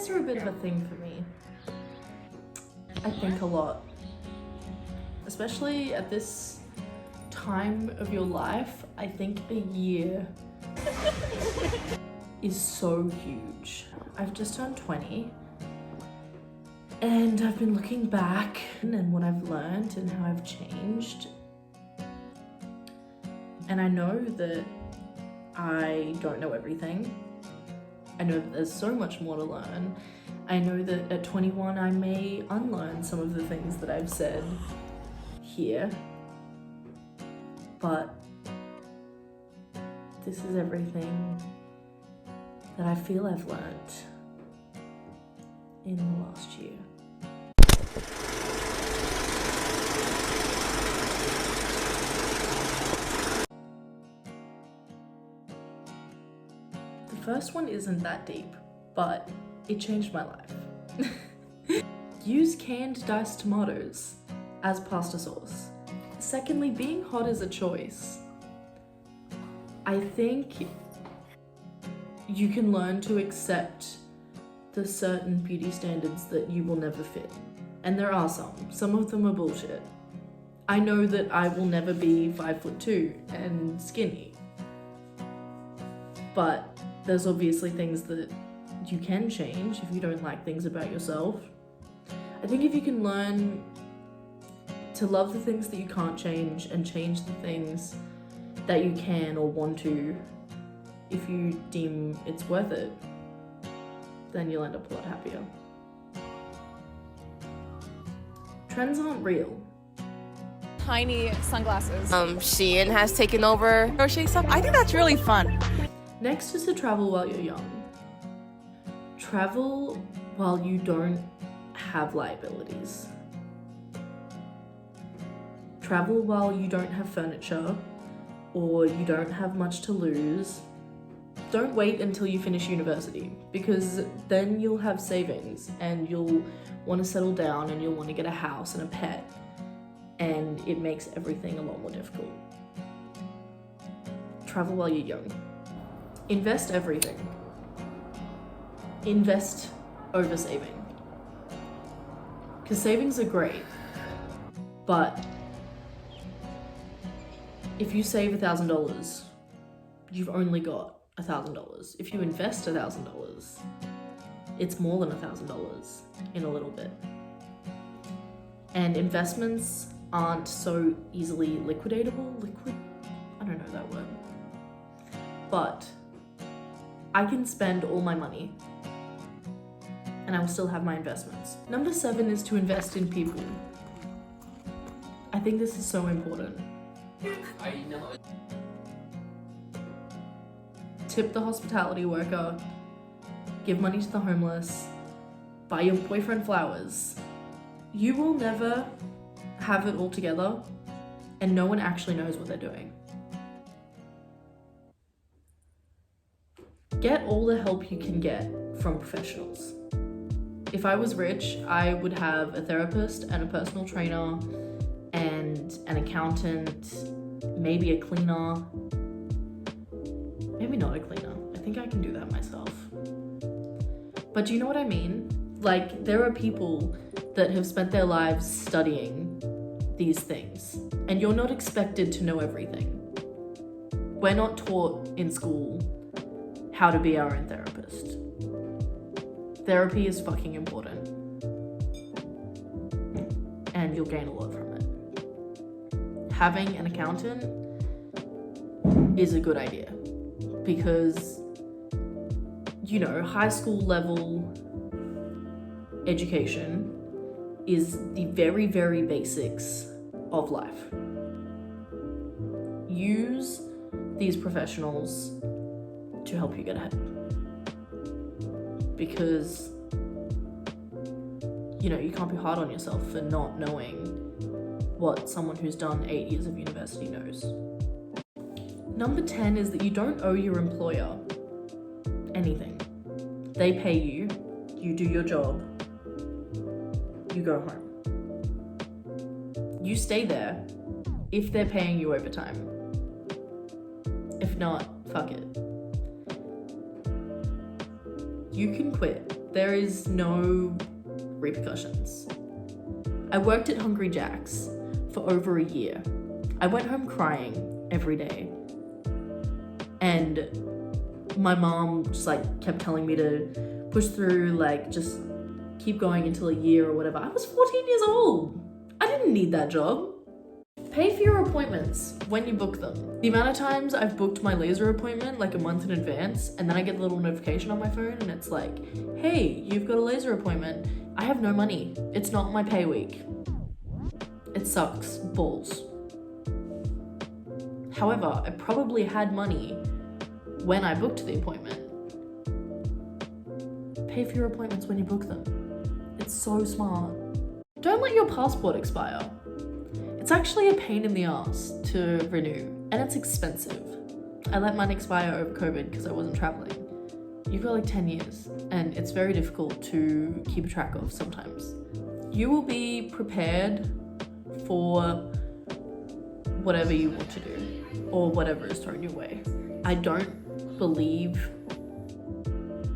Holidays are a bit of a thing for me. I think a lot. Especially at this time of your life, I think a year is so huge. I've just turned 20 and I've been looking back and what I've learned and how I've changed. And I know that I don't know everything. I know that there's so much more to learn. I know that at 21 I may unlearn some of the things that I've said here, but this is everything that I feel I've learned in the last year. The first one isn't that deep, but it changed my life. Use canned diced tomatoes as pasta sauce. Secondly, being hot is a choice. I think you can learn to accept the certain beauty standards that you will never fit. And there are some. Some of them are bullshit. I know that I will never be 5'2" and skinny. But there's obviously things that you can change if you don't like things about yourself. I think if you can learn to love the things that you can't change and change the things that you can or want to, if you deem it's worth it, then you'll end up a lot happier. Trends aren't real. Tiny sunglasses. Shein has taken over crochet stuff. I think that's really fun. Next is to travel while you're young. Travel while you don't have liabilities. Travel while you don't have furniture or you don't have much to lose. Don't wait until you finish university, because then you'll have savings and you'll want to settle down and you'll want to get a house and a pet, and it makes everything a lot more difficult. Travel while you're young. Invest everything. Invest over saving. Because savings are great, but if you save $1,000, you've only got $1,000. If you invest $1,000, it's more than $1,000 in a little bit. And investments aren't so easily liquidatable. I don't know that word. But I can spend all my money and I will still have my investments. Number 7 is to invest in people. I think this is so important. I know. Tip the hospitality worker, give money to the homeless, buy your boyfriend flowers. You will never have it all together and no one actually knows what they're doing. Get all the help you can get from professionals. If I was rich, I would have a therapist and a personal trainer and an accountant, maybe a cleaner. Maybe not a cleaner. I think I can do that myself. But do you know what I mean? Like, there are people that have spent their lives studying these things, and you're not expected to know everything. We're not taught in school how to be our own therapist. Therapy is fucking important, and you'll gain a lot from it. Having an accountant is a good idea, because, you know, high school level education is the very, very basics of life. Use these professionals to help you get ahead. Because, you know, you can't be hard on yourself for not knowing what someone who's done 8 years of university knows. Number 10 is that you don't owe your employer anything. They pay you, you do your job, you go home. You stay there if they're paying you overtime. If not, fuck it. You can quit. There is no repercussions. I worked at Hungry Jack's for over a year. I went home crying every day. And my mom just like kept telling me to push through, like just keep going until a year or whatever. I was 14 years old. I didn't need that job. Pay for your appointments when you book them. The amount of times I've booked my laser appointment like a month in advance, and then I get a little notification on my phone and it's like, hey, you've got a laser appointment. I have no money. It's not my pay week. It sucks balls. However, I probably had money when I booked the appointment. Pay for your appointments when you book them. It's so smart. Don't let your passport expire. It's actually a pain in the ass to renew, and it's expensive. I let mine expire over COVID because I wasn't traveling. You've got like 10 years, and it's very difficult to keep track of sometimes. You will be prepared for whatever you want to do, or whatever is thrown your way. I don't believe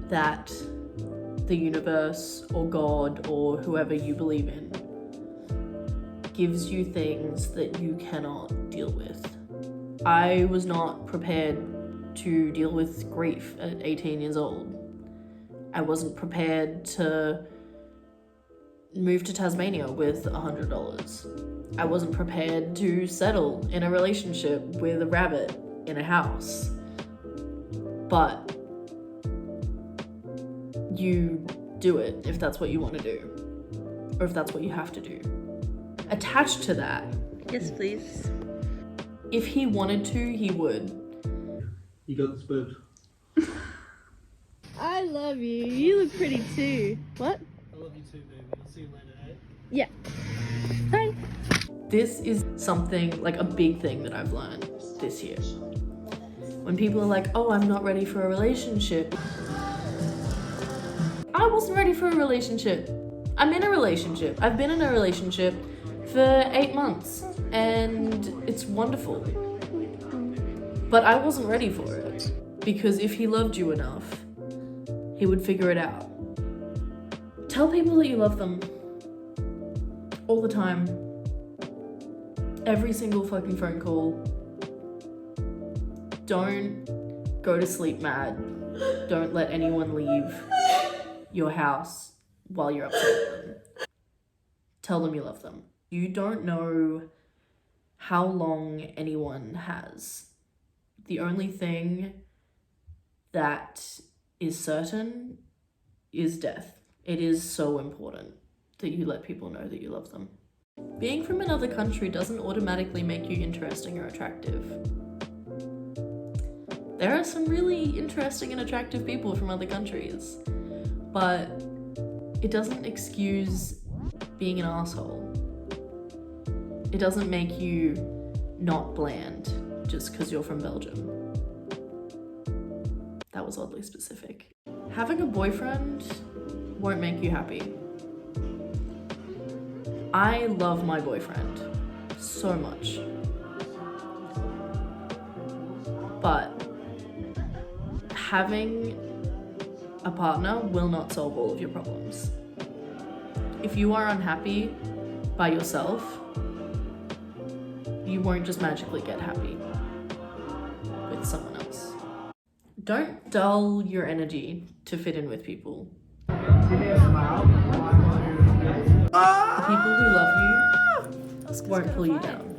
that the universe or God or whoever you believe in gives you things that you cannot deal with. I was not prepared to deal with grief at 18 years old. I wasn't prepared to move to Tasmania with $100. I wasn't prepared to settle in a relationship with a rabbit in a house. But you do it if that's what you want to do, or if that's what you have to do. Attached to that, Yes, please. if he wanted to, he would. You got this bird. I love you. You look pretty too. What? I love you too, baby. I'll see you later, eh? Yeah. Bye. This is something, like a big thing that I've learned this year. When people are like, oh, I'm not ready for a relationship. I wasn't ready for a relationship. I'm in a relationship. I've been in a relationship for 8 months and it's wonderful. But I wasn't ready for it because if he loved you enough, he would figure it out. Tell people that you love them all the time. Every single fucking phone call. Don't go to sleep mad. Don't let anyone leave your house while you're upset with them. Tell them you love them. You don't know how long anyone has. The only thing that is certain is death. It is so important that you let people know that you love them. Being from another country doesn't automatically make you interesting or attractive. There are some really interesting and attractive people from other countries, but it doesn't excuse being an asshole. It doesn't make you not bland just because you're from Belgium. That was oddly specific. Having a boyfriend won't make you happy. I love my boyfriend so much. But having a partner will not solve all of your problems. If you are unhappy by yourself, you won't just magically get happy with someone else. Don't dull your energy to fit in with people. The people who love you won't pull you down.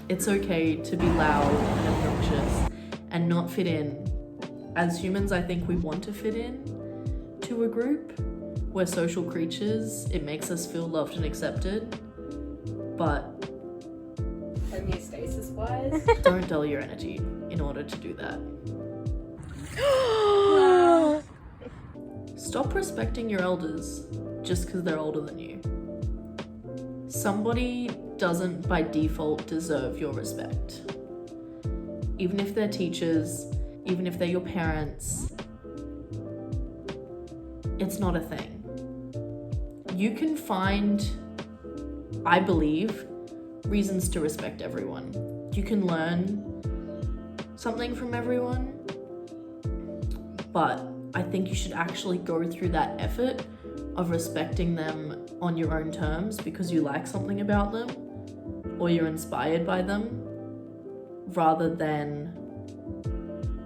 It's okay to be loud and obnoxious and not fit in. As humans, I think we want to fit in to a group. We're social creatures. It makes us feel loved and accepted. But Homeostasis-wise. don't dull your energy in order to do that. Stop respecting your elders just because they're older than you. Somebody doesn't by default deserve your respect. Even if they're teachers, even if they're your parents, it's not a thing. You can find, I believe, reasons to respect everyone. You can learn something from everyone, but I think you should actually go through that effort of respecting them on your own terms because you like something about them or you're inspired by them, rather than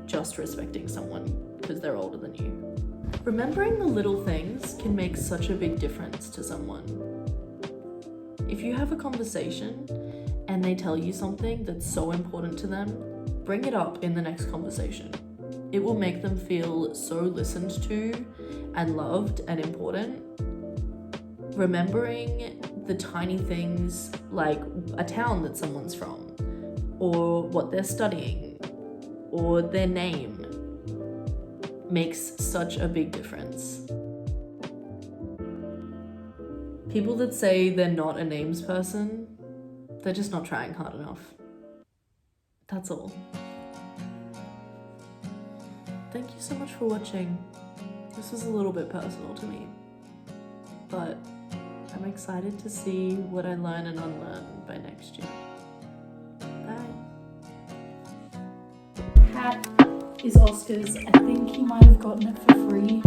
just respecting someone because they're older than you. Remembering the little things can make such a big difference to someone. If you have a conversation and they tell you something that's so important to them, bring it up in the next conversation. It will make them feel so listened to and loved and important. Remembering the tiny things like a town that someone's from, or what they're studying, or their name, makes such a big difference. People that say they're not a names person, they're just not trying hard enough. That's all. Thank you so much for watching. This was a little bit personal to me, but I'm excited to see what I learn and unlearn by next year. Bye. Hat is Oscar's. I think he might have gotten it for free